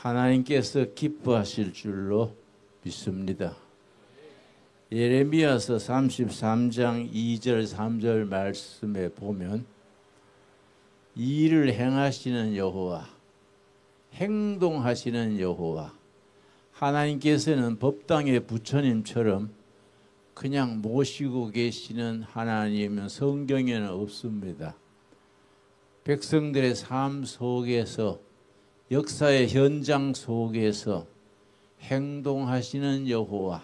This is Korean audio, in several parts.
하나님께서 기뻐하실 줄로 믿습니다. 예레미야서 33장 2절 3절 말씀에 보면 일을 행하시는 여호와, 행동하시는 여호와, 하나님께서는 법당의 부처님처럼 그냥 모시고 계시는 하나님은 성경에는 없습니다. 백성들의 삶 속에서, 역사의 현장 속에서 행동하시는 여호와,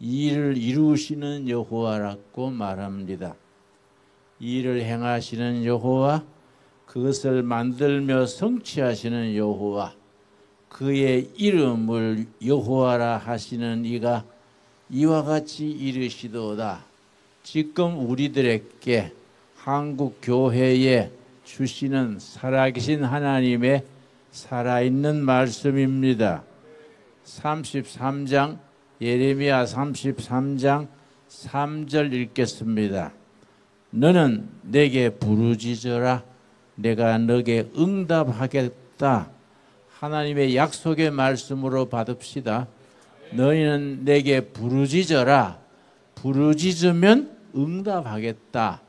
일을 이루시는 여호와라고 말합니다. 일을 행하시는 여호와, 그것을 만들며 성취하시는 여호와, 그의 이름을 여호와라 하시는 이가 이와 같이 이르시도다. 지금 우리들에게 한국 교회에 주시는 살아계신 하나님의 살아있는 말씀입니다. 33장 예레미야 33장 3절 읽겠습니다. 너는 내게 부르짖어라. 내가 너에게 응답하겠다. 하나님의 약속의 말씀으로 받읍시다. 너희는 내게 부르짖어라. 부르짖으면 응답하겠다.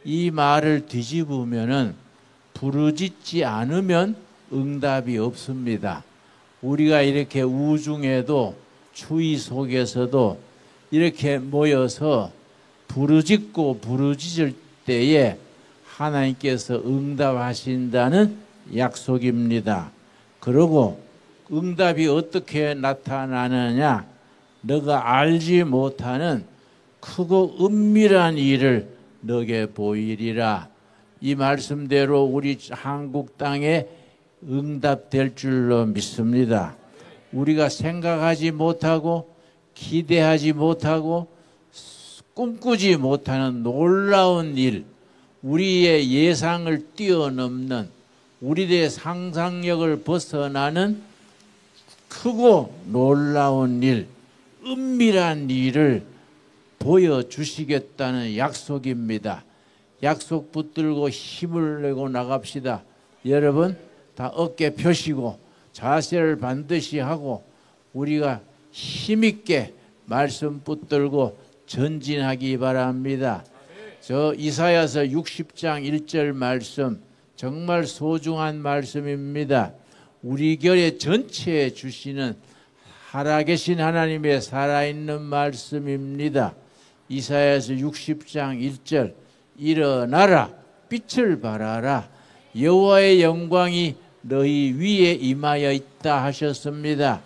이 말을 뒤집으면은 부르짖지 않으면 응답이 없습니다. 우리가 이렇게 우중에도 추위 속에서도 이렇게 모여서 부르짖고 부르짖을 때에 하나님께서 응답하신다는 약속입니다. 그리고 응답이 어떻게 나타나느냐? 너가 알지 못하는 크고 은밀한 일을 너에게 보이리라. 이 말씀대로 우리 한국 땅에 응답될 줄로 믿습니다. 우리가 생각하지 못하고 기대하지 못하고 꿈꾸지 못하는 놀라운 일, 우리의 예상을 뛰어넘는, 우리의 상상력을 벗어나는 크고 놀라운 일, 은밀한 일을 보여주시겠다는 약속입니다. 약속 붙들고 힘을 내고 나갑시다. 여러분 다 어깨 펴시고 자세를 반드시 하고 우리가 힘있게 말씀 붙들고 전진하기 바랍니다. 저 이사야서 60장 1절 말씀 정말 소중한 말씀입니다. 우리 교회 전체에 주시는 살아계신 하나님의 살아있는 말씀입니다. 이사야서 60장 1절 일어나라 빛을 발하라 여호와의 영광이 너희 위에 임하여 있다 하셨습니다.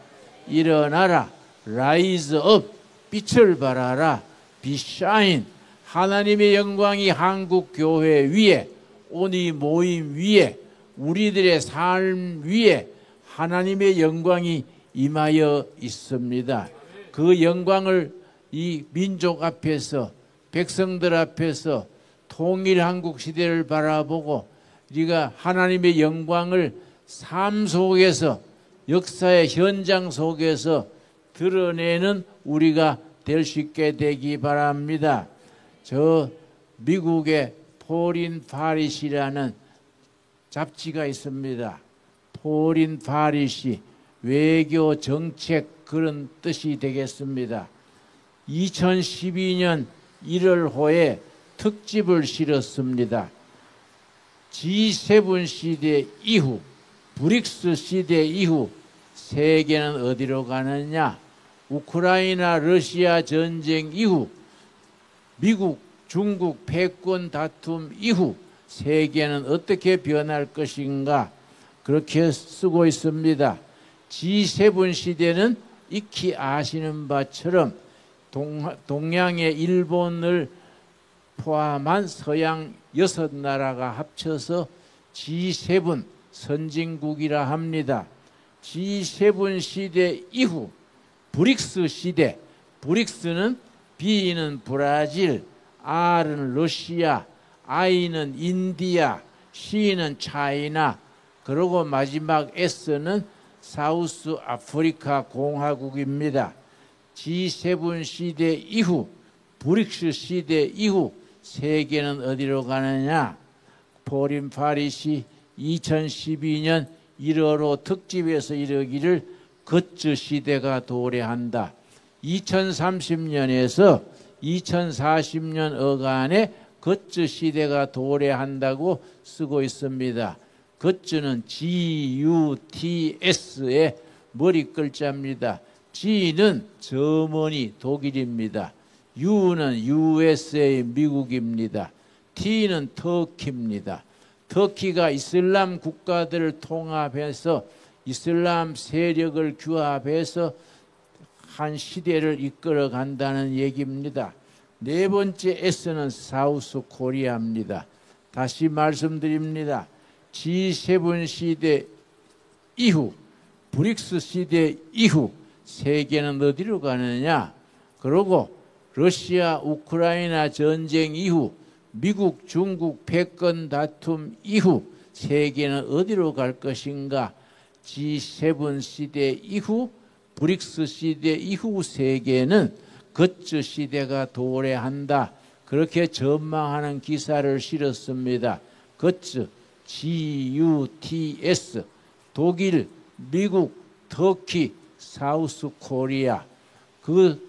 일어나라 rise up 빛을 발하라 be shine 하나님의 영광이 한국 교회 위에 오니 모임 위에 우리들의 삶 위에 하나님의 영광이 임하여 있습니다. 그 영광을 이 민족 앞에서 백성들 앞에서 통일 한국 시대를 바라보고 우리가 하나님의 영광을 삶 속에서 역사의 현장 속에서 드러내는 우리가 될 수 있게 되기 바랍니다. 저 미국의 포린 파리시라는 잡지가 있습니다. 포린 파리시 외교 정책 그런 뜻이 되겠습니다. 2012년 1월호에 특집을 실었습니다. G7 시대 이후, 브릭스 시대 이후 세계는 어디로 가느냐? 우크라이나 러시아 전쟁 이후, 미국, 중국 패권 다툼 이후 세계는 어떻게 변할 것인가? 그렇게 쓰고 있습니다. G7 시대는 익히 아시는 바처럼 동양의 일본을 포함한 서양 6나라가 합쳐서 G7 선진국이라 합니다. G7 시대 이후 브릭스 시대, 브릭스는 B는 브라질, R은 러시아, I는 인디아, C는 차이나, 그리고 마지막 S는 사우스 아프리카 공화국입니다. G7 시대 이후, 브릭스 시대 이후 세계는 어디로 가느냐? 포린 파리시 2012년 1호로 특집에서 이르기를 겉즈 시대가 도래한다. 2030년에서 2040년 어간에 겉즈 시대가 도래한다고 쓰고 있습니다. 겉즈는 GUTS의 머리 글자입니다. G는 저머니 독일입니다. U는 USA 미국입니다. T는 터키입니다. 터키가 이슬람 국가들을 통합해서 이슬람 세력을 규합해서 한 시대를 이끌어 간다는 얘기입니다. 네 번째 S는 사우스 코리아입니다. 다시 말씀드립니다. G7 시대 이후, 브릭스 시대 이후 세계는 어디로 가느냐? 그리고 러시아 우크라이나 전쟁 이후, 미국 중국 패권 다툼 이후 세계는 어디로 갈 것인가? G7 시대 이후, 브릭스 시대 이후 세계는 겉즈 시대가 도래한다. 그렇게 전망하는 기사를 실었습니다. 겉즈, GUTS, 독일, 미국, 터키, 사우스 코리아.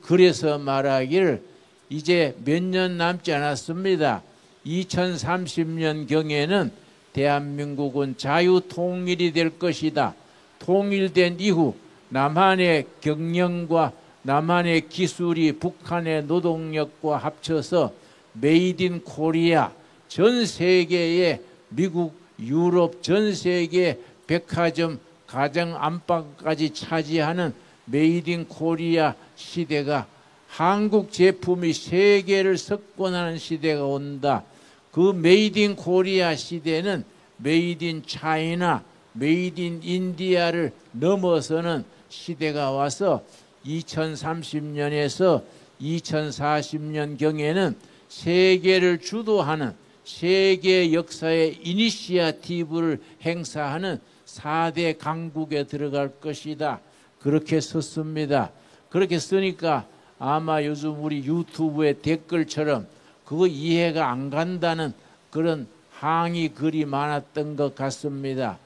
그래서 말하기를 이제 몇 년 남지 않았습니다. 2030년 경에는 대한민국은 자유통일이 될 것이다. 통일된 이후 남한의 경영과 남한의 기술이 북한의 노동력과 합쳐서 메이드 인 코리아, 전 세계의 미국, 유럽 전 세계 백화점, 가정 안방까지 차지하는 메이드 인 코리아 시대가, 한국 제품이 세계를 석권하는 시대가 온다. 그 메이드 인 코리아 시대는 메이드 인 차이나, 메이드 인 인디아를 넘어서는 시대가 와서 2030년에서 2040년 경에는 세계를 주도하는, 세계 역사의 이니시아티브를 행사하는 4대 강국에 들어갈 것이다. 그렇게 썼습니다. 그렇게 쓰니까 아마 요즘 우리 유튜브의 댓글처럼 그거 이해가 안 간다는 그런 항의 글이 많았던 것 같습니다.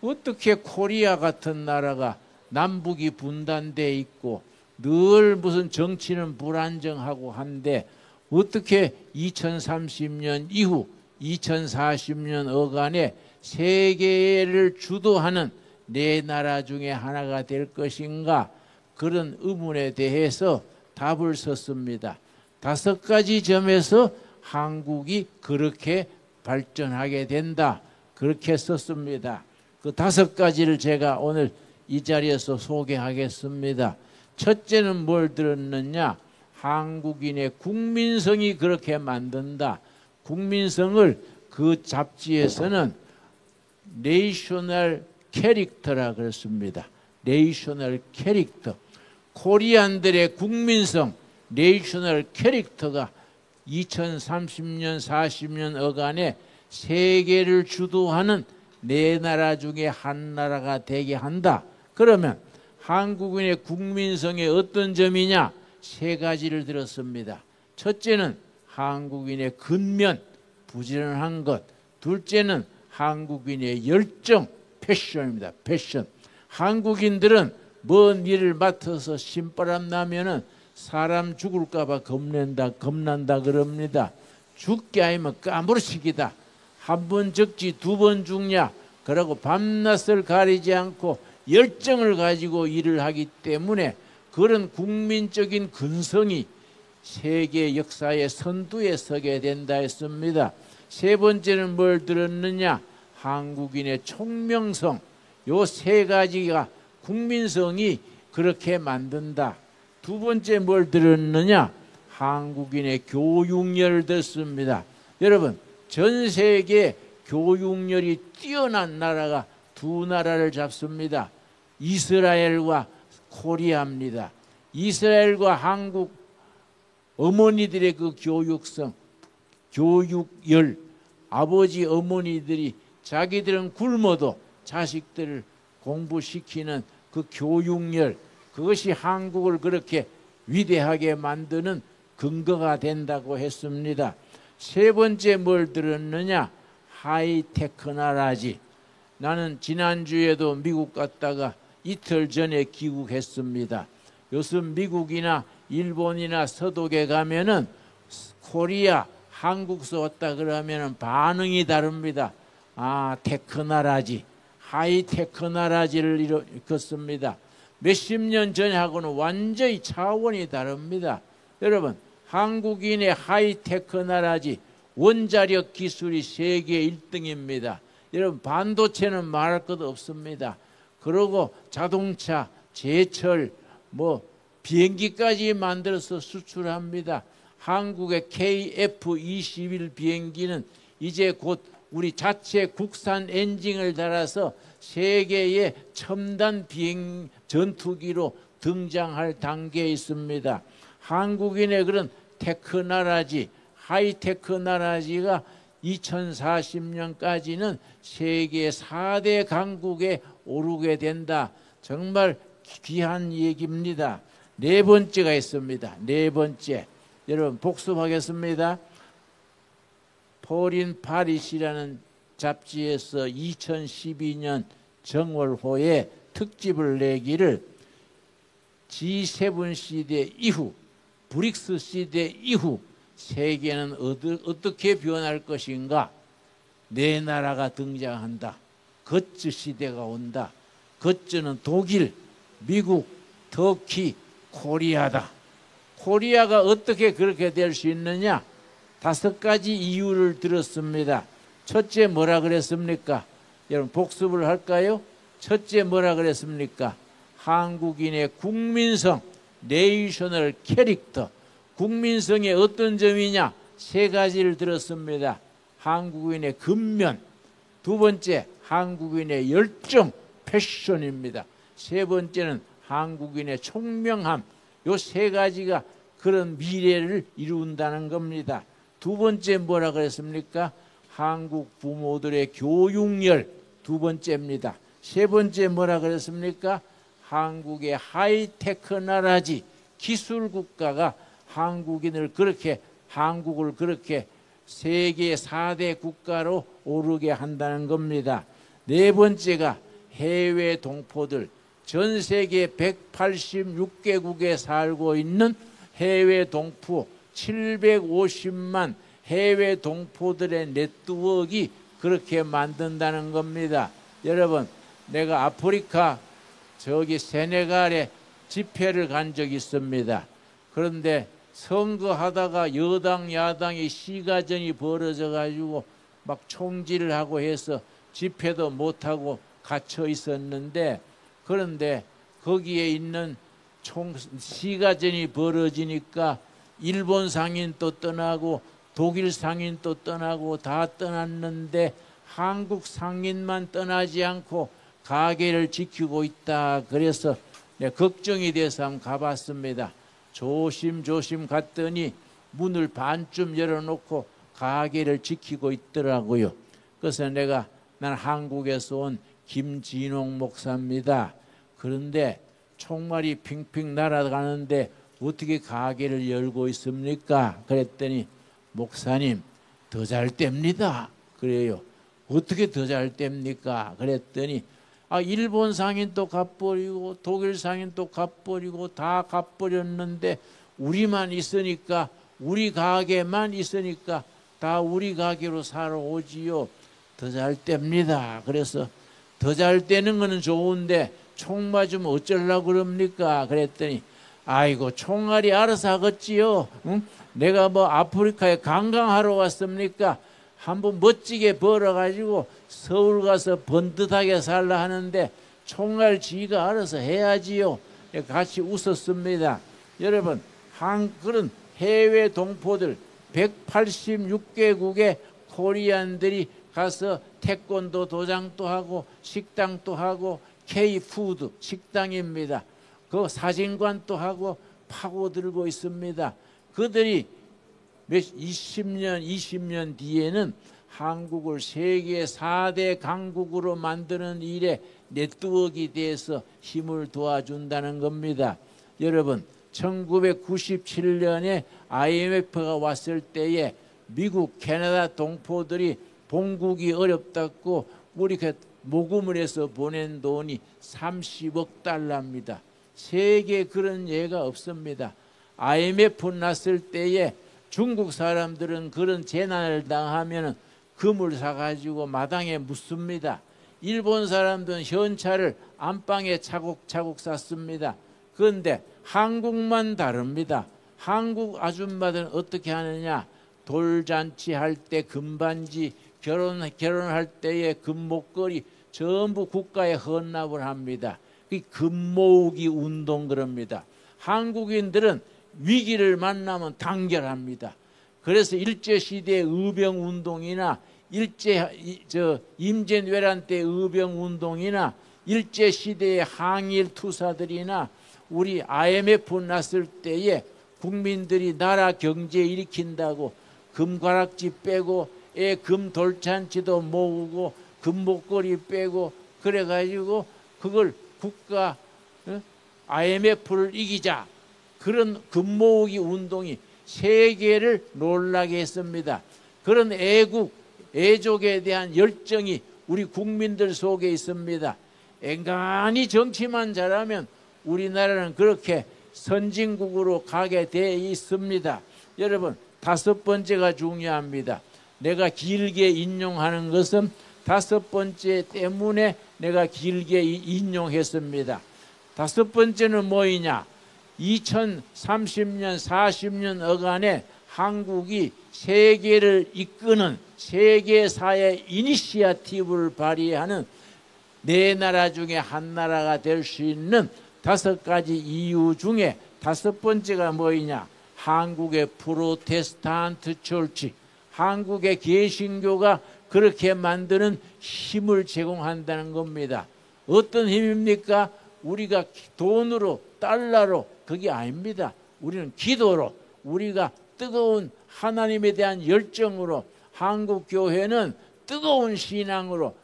어떻게 코리아 같은 나라가 남북이 분단돼 있고 늘 무슨 정치는 불안정하고 한데 어떻게 2030년 이후 2040년 어간에 세계를 주도하는 네 나라 중에 하나가 될 것인가? 그런 의문에 대해서 답을 썼습니다. 5가지 점에서 한국이 그렇게 발전하게 된다. 그렇게 썼습니다. 그 5가지를 제가 오늘 이 자리에서 소개하겠습니다. 첫째는 뭘 들었느냐? 한국인의 국민성이 그렇게 만든다. 국민성을 그 잡지에서는 내셔널 캐릭터라 그랬습니다. 내셔널 캐릭터. 코리안들의 국민성, 내셔널 캐릭터가 2030년, 40년 어간에 세계를 주도하는 네 나라 중에 한 나라가 되게 한다. 그러면 한국인의 국민성의 어떤 점이냐? 3가지를 들었습니다. 첫째는 한국인의 근면, 부지런한 것. 둘째는 한국인의 열정, 패션입니다. 패션. 한국인들은 먼 일을 맡아서 신바람 나면은 사람 죽을까봐 겁난다 그럽니다. 죽게 아니면 까무러치기다. 한 번 죽지 2번 죽냐? 그러고 밤낮을 가리지 않고 열정을 가지고 일을 하기 때문에 그런 국민적인 근성이 세계 역사의 선두에 서게 된다 했습니다. 3번째는 뭘 들었느냐? 한국인의 총명성. 요 3가지가 국민성이 그렇게 만든다. 2번째 뭘 들었느냐? 한국인의 교육열을 듣습니다. 여러분, 전 세계 교육열이 뛰어난 나라가 2 나라를 잡습니다. 이스라엘과 코리아입니다. 이스라엘과 한국 어머니들의 그 교육성, 교육열, 아버지 어머니들이 자기들은 굶어도 자식들을 공부시키는 그 교육열, 그것이 한국을 그렇게 위대하게 만드는 근거가 된다고 했습니다. 3번째 뭘 들었느냐? 하이테크나라지. 나는 지난주에도 미국 갔다가 이틀 전에 귀국했습니다. 요즘 미국이나 일본이나 서독에 가면은 코리아, 한국서 왔다 그러면은 반응이 다릅니다. 아, 테크 나라지, 하이테크 나라지를 일컫습니다. 몇십 년 전하고는 완전히 차원이 다릅니다. 여러분, 한국인의 하이테크 나라지, 원자력 기술이 세계 1등입니다. 여러분, 반도체는 말할 것 없습니다. 그리고 자동차, 제철, 비행기까지 만들어서 수출합니다. 한국의 KF-21 비행기는 이제 곧 우리 자체 국산 엔진을 달아서 세계의 첨단 비행 전투기로 등장할 단계에 있습니다. 한국인의 그런 테크 나라지, 하이테크 나라지가 2040년까지는 세계 4대 강국에 오르게 된다. 정말 귀한 얘기입니다. 네 번째가 있습니다. 네 번째. 여러분 복습하겠습니다. 포린 파리시라는 잡지에서 2012년 정월호에 특집을 내기를 G7 시대 이후, 브릭스 시대 이후 세계는 어떻게 변할 것인가? 네 나라가 등장한다. 거츠 시대가 온다. 거츠는 독일, 미국, 터키, 코리아다. 코리아가 어떻게 그렇게 될 수 있느냐? 5가지 이유를 들었습니다. 첫째 뭐라 그랬습니까? 여러분 복습을 할까요? 첫째 뭐라 그랬습니까? 한국인의 국민성, 네이셔널 캐릭터. 국민성의 어떤 점이냐? 3가지를 들었습니다. 한국인의 근면, 두 번째 한국인의 열정, 패션입니다. 세 번째는 한국인의 총명함. 요 3가지가 그런 미래를 이룬다는 겁니다. 두 번째 뭐라 그랬습니까? 한국 부모들의 교육열, 두 번째입니다. 세 번째 뭐라 그랬습니까? 한국의 하이테크 나라지, 기술 국가가 한국을 그렇게 세계 4대 국가로 오르게 한다는 겁니다. 네 번째가 해외 동포들, 전 세계 186개국에 살고 있는 해외 동포 750만 해외 동포들의 네트워크가 그렇게 만든다는 겁니다. 여러분, 내가 아프리카 저기 세네갈에 집회를 간 적이 있습니다. 그런데 선거하다가 여당 야당의 시가전이 벌어져 가지고 막 총질을 하고 해서 집회도 못하고 갇혀 있었는데, 그런데 거기에 있는 시가전이 벌어지니까 일본 상인 또 떠나고 독일 상인 또 떠나고 다 떠났는데 한국 상인만 떠나지 않고 가게를 지키고 있다. 그래서 걱정이 돼서 한번 가봤습니다. 조심조심 갔더니 문을 반쯤 열어놓고 가게를 지키고 있더라고요. 그래서 난 한국에서 온 김진홍 목사입니다. 그런데 총알이 핑핑 날아가는데 어떻게 가게를 열고 있습니까? 그랬더니 목사님 더 잘 됩니다. 그래요. 어떻게 더 잘 됩니까? 그랬더니 일본 상인 또 갚버리고 독일 상인 또 갚버리고 다 갚버렸는데 우리만 있으니까, 우리 가게만 있으니까 다 우리 가게로 사러 오지요. 더 잘 됩니다. 그래서 더 잘 되는 거는 좋은데 총 맞으면 어쩌려고 그럽니까? 그랬더니 아이고 총알이 알아서 하겠지요. 응? 내가 아프리카에 관광하러 왔습니까? 한번 멋지게 벌어가지고 서울 가서 번듯하게 살라 하는데 총알 지가 알아서 해야지요. 같이 웃었습니다. 여러분, 그런 해외 동포들 186개국의 코리안들이 가서 태권도 도장도 하고 식당도 하고 K푸드 식당입니다. 그 사진관도 하고 파고들고 있습니다. 그들이 20년 뒤에는 한국을 세계 4대 강국으로 만드는 일에 네트워크에 대해서 힘을 도와준다는 겁니다. 여러분, 1997년에 IMF가 왔을 때에 미국, 캐나다 동포들이 본국이 어렵다고 우리 모금을 해서 보낸 돈이 30억 달러입니다. 세계에 그런 예가 없습니다. IMF 났을 때에 중국 사람들은 그런 재난을 당하면 금을 사가지고 마당에 묻습니다. 일본 사람들은 현찰을 안방에 차곡차곡 쌌습니다. 그런데 한국만 다릅니다. 한국 아줌마들은 어떻게 하느냐? 돌잔치 할 때 금반지, 결혼할 때의 금목걸이 전부 국가에 헌납을 합니다. 그 금모으기 운동 그럽니다. 한국인들은 위기를 만나면 단결합니다. 그래서 일제시대의 의병운동이나 임진왜란 때 의병운동이나 일제시대의 항일투사들이나 우리 IMF 났을 때에 국민들이 나라 경제 일으킨다고 금가락지 빼고 금돌잔치도 모으고 금목걸이 빼고 그래가지고 그걸 국가 IMF를 이기자 그런 금모으기 운동이 세계를 놀라게 했습니다. 그런 애국, 애족에 대한 열정이 우리 국민들 속에 있습니다. 앵간히 정치만 잘하면 우리나라는 그렇게 선진국으로 가게 돼 있습니다. 여러분, 5번째가 중요합니다. 내가 길게 인용하는 것은 5번째 때문에 내가 길게 인용했습니다. 5번째는 뭐이냐? 2030년, 40년 어간에 한국이 세계를 이끄는 세계사의 이니시어티브를 발휘하는 네 나라 중에 한 나라가 될 수 있는 5가지 이유 중에 5번째가 뭐이냐? 한국의 프로테스탄트 철치, 한국의 개신교가 그렇게 만드는 힘을 제공한다는 겁니다. 어떤 힘입니까? 우리가 돈으로, 달러로 그게 아닙니다. 우리는 기도로, 우리가 뜨거운 하나님에 대한 열정으로, 한국 교회는 뜨거운 신앙으로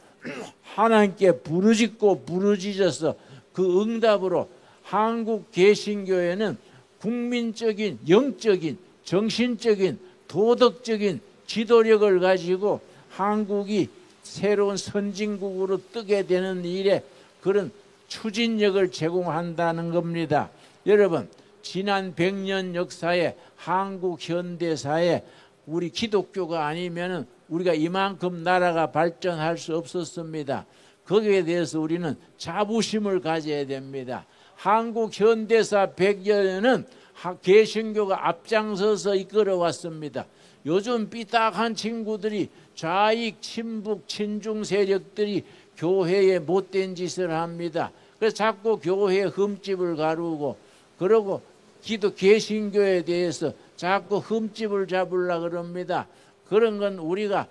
하나님께 부르짖고 부르짖어서 그 응답으로 한국 개신교회는 국민적인, 영적인, 정신적인, 도덕적인 지도력을 가지고 한국이 새로운 선진국으로 뜨게 되는 일에 그런 추진력을 제공한다는 겁니다. 여러분, 지난 100년 역사에 한국 현대사에 우리 기독교가 아니면 우리가 이만큼 나라가 발전할 수 없었습니다. 거기에 대해서 우리는 자부심을 가져야 됩니다. 한국 현대사 100여 년은 개신교가 앞장서서 이끌어왔습니다. 요즘 삐딱한 친구들이 좌익, 친북, 친중 세력들이 교회에 못된 짓을 합니다. 그래서 자꾸 교회에 흠집을 가르고 그러고 개신교에 대해서 자꾸 흠집을 잡으려고 그럽니다. 그런 건 우리가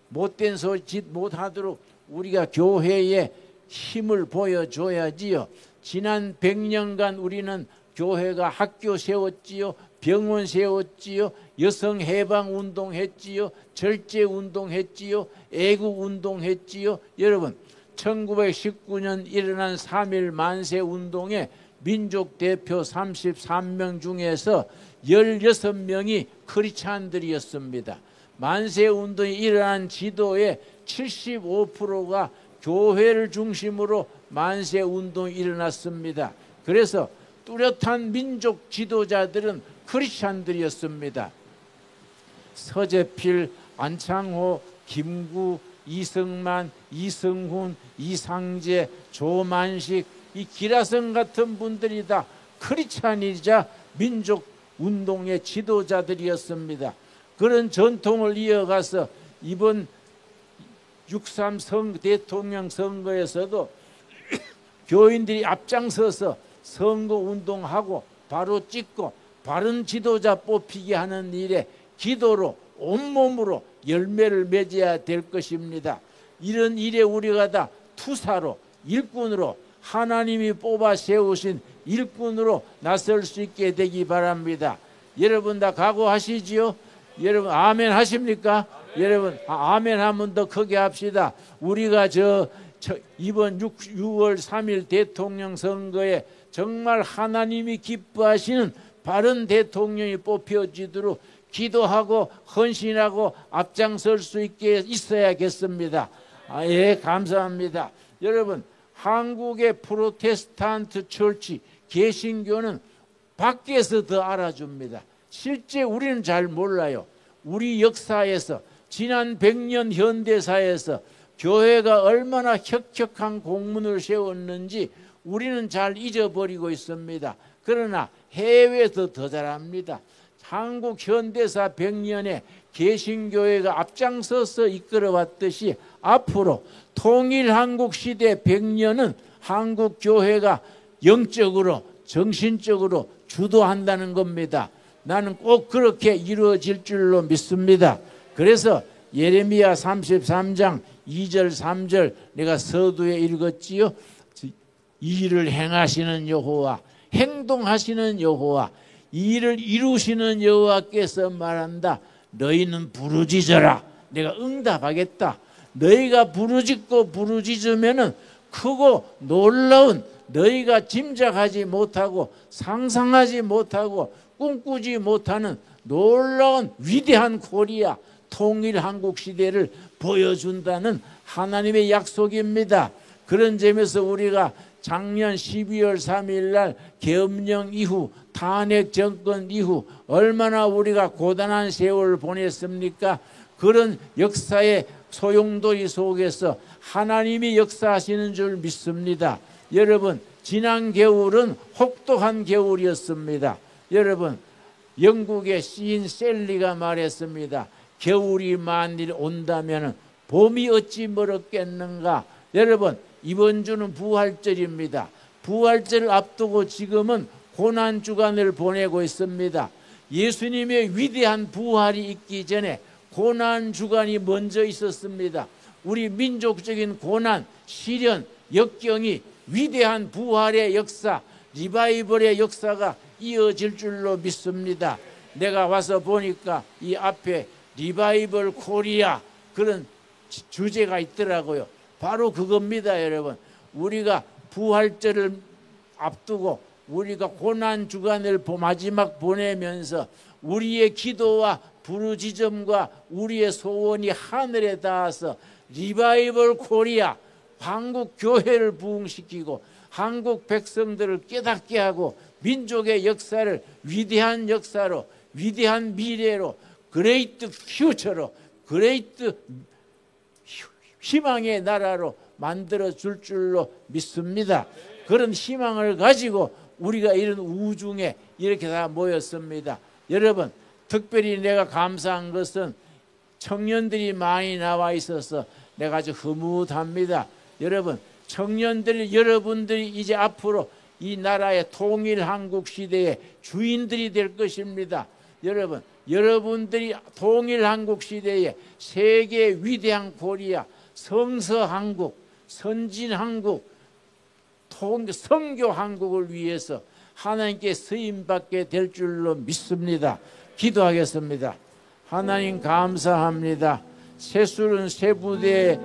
못된 소짓 못하도록 우리가 교회에 힘을 보여줘야지요. 지난 100년간 우리는 교회가 학교 세웠지요, 병원 세웠지요, 여성 해방 운동 했지요, 절제 운동 했지요, 애국 운동 했지요. 여러분, 1919년 일어난 3.1 만세 운동에 민족 대표 33명 중에서 16명이 크리스찬들이었습니다. 만세 운동이 일어난 지도의 75%가 교회를 중심으로 만세 운동이 일어났습니다. 그래서 뚜렷한 민족 지도자들은 크리스찬들이었습니다. 서재필, 안창호, 김구, 이승만, 이승훈, 이상재, 조만식, 이 기라성 같은 분들이 다 크리스찬이자 민족 운동의 지도자들이었습니다. 그런 전통을 이어가서 이번 6.3 대통령 선거에서도 교인들이 앞장서서 선거운동하고 바로 찍고 바른 지도자 뽑히게 하는 일에 기도로 온몸으로 열매를 맺어야 될 것입니다. 이런 일에 우리가 다 투사로, 일꾼으로 하나님이 뽑아 세우신 일꾼으로 나설 수 있게 되기 바랍니다. 여러분 다 각오하시지요? 여러분 아멘 하십니까? 여러분 아멘 하면 더 크게 합시다. 우리가 이번 6월 3일 대통령 선거에 정말 하나님이 기뻐하시는 바른 대통령이 뽑혀지도록 기도하고 헌신하고 앞장설 수 있게 있어야겠습니다. 예, 감사합니다. 여러분, 한국의 프로테스탄트 처치 개신교는 밖에서 더 알아줍니다. 실제 우리는 잘 몰라요. 우리 역사에서 지난 100년 현대사에서 교회가 얼마나 혁혁한 공문을 세웠는지 우리는 잘 잊어버리고 있습니다. 그러나 해외에서 더 잘합니다. 한국 현대사 100년에 개신교회가 앞장서서 이끌어왔듯이 앞으로 통일한국 시대 100년은 한국 교회가 영적으로 정신적으로 주도한다는 겁니다. 나는 꼭 그렇게 이루어질 줄로 믿습니다. 그래서 예레미야 33장 2절 3절 내가 서두에 읽었지요. 일을 행하시는 여호와, 행동하시는 여호와, 일을 이루시는 여호와께서 말한다. 너희는 부르짖어라. 내가 응답하겠다. 너희가 부르짖고 부르짖으면은 크고 놀라운, 너희가 짐작하지 못하고 상상하지 못하고 꿈꾸지 못하는 놀라운 위대한 코리아 통일한국 시대를 보여준다는 하나님의 약속입니다. 그런 점에서 우리가 작년 12월 3일 날 계엄령 이후 탄핵 정권 이후 얼마나 우리가 고단한 세월을 보냈습니까? 그런 역사의 소용돌이 속에서 하나님이 역사하시는 줄 믿습니다. 여러분, 지난 겨울은 혹독한 겨울이었습니다. 여러분, 영국의 시인 셀리가 말했습니다. 겨울이 만일 온다면 봄이 어찌 멀었겠는가. 여러분, 이번 주는 부활절입니다. 부활절을 앞두고 지금은 고난주간을 보내고 있습니다. 예수님의 위대한 부활이 있기 전에 고난주간이 먼저 있었습니다. 우리 민족적인 고난, 시련, 역경이 위대한 부활의 역사, 리바이벌의 역사가 이어질 줄로 믿습니다. 내가 와서 보니까 이 앞에 리바이벌 코리아 그런 주제가 있더라고요. 바로 그겁니다, 여러분. 우리가 부활절을 앞두고 우리가 고난주간을 마지막 보내면서 우리의 기도와 부르짖음과 우리의 소원이 하늘에 닿아서 리바이벌 코리아, 한국 교회를 부흥시키고 한국 백성들을 깨닫게 하고 민족의 역사를 위대한 역사로, 위대한 미래로, 그레이트 퓨처로, 그레이트 희망의 나라로 만들어 줄 줄로 믿습니다. 그런 희망을 가지고 우리가 이런 우중에 이렇게 다 모였습니다. 여러분, 특별히 내가 감사한 것은 청년들이 많이 나와 있어서 내가 아주 흐뭇합니다. 여러분, 청년들, 여러분들이 이제 앞으로 이 나라의 통일 한국 시대의 주인들이 될 것입니다. 여러분, 여러분들이 통일 한국 시대의 세계 위대한 코리아, 성서 한국, 선진 한국, 선교 한국을 위해서 하나님께 쓰임받게 될 줄로 믿습니다. 기도하겠습니다. 하나님 감사합니다. 세술은 세 부대에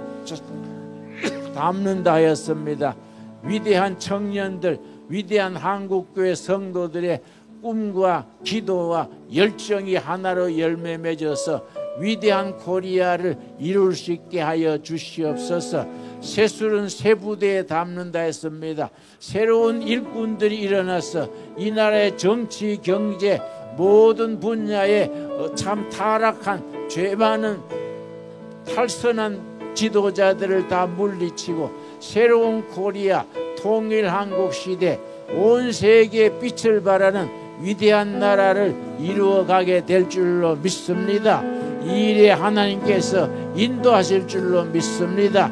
담는다 하였습니다. 위대한 청년들, 위대한 한국교회 성도들의 꿈과 기도와 열정이 하나로 열매 맺어서 위대한 코리아를 이룰 수 있게 하여 주시옵소서. 세술은 세 부대에 담는다 했습니다. 새로운 일꾼들이 일어나서 이 나라의 정치, 경제 모든 분야에 참 타락한 죄 많은 탈선한 지도자들을 다 물리치고 새로운 코리아 통일 한국 시대 온 세계에 빛을 발하는 위대한 나라를 이루어가게 될 줄로 믿습니다. 이 일에 하나님께서 인도하실 줄로 믿습니다.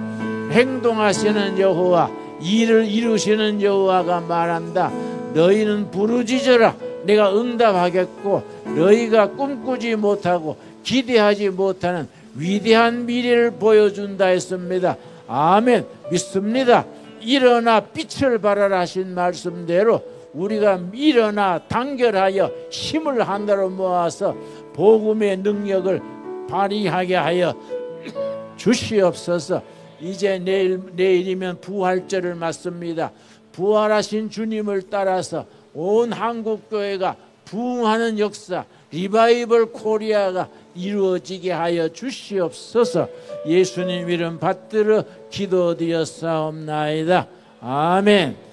행동하시는 여호와, 일을 이루시는 여호와가 말한다. 너희는 부르짖어라. 내가 응답하겠고 너희가 꿈꾸지 못하고 기대하지 못하는 위대한 미래를 보여준다 했습니다. 아멘. 믿습니다. 일어나 빛을 발하라 하신 말씀대로 우리가 일어나 단결하여 힘을 하나로 모아서 복음의 능력을 발휘하게 하여 주시옵소서. 이제 내일이면 부활절을 맞습니다. 부활하신 주님을 따라서 온 한국교회가 부흥하는 역사, 리바이벌 코리아가 이루어지게 하여 주시옵소서. 예수님 이름 받들어 기도드렸사옵나이다. 아멘.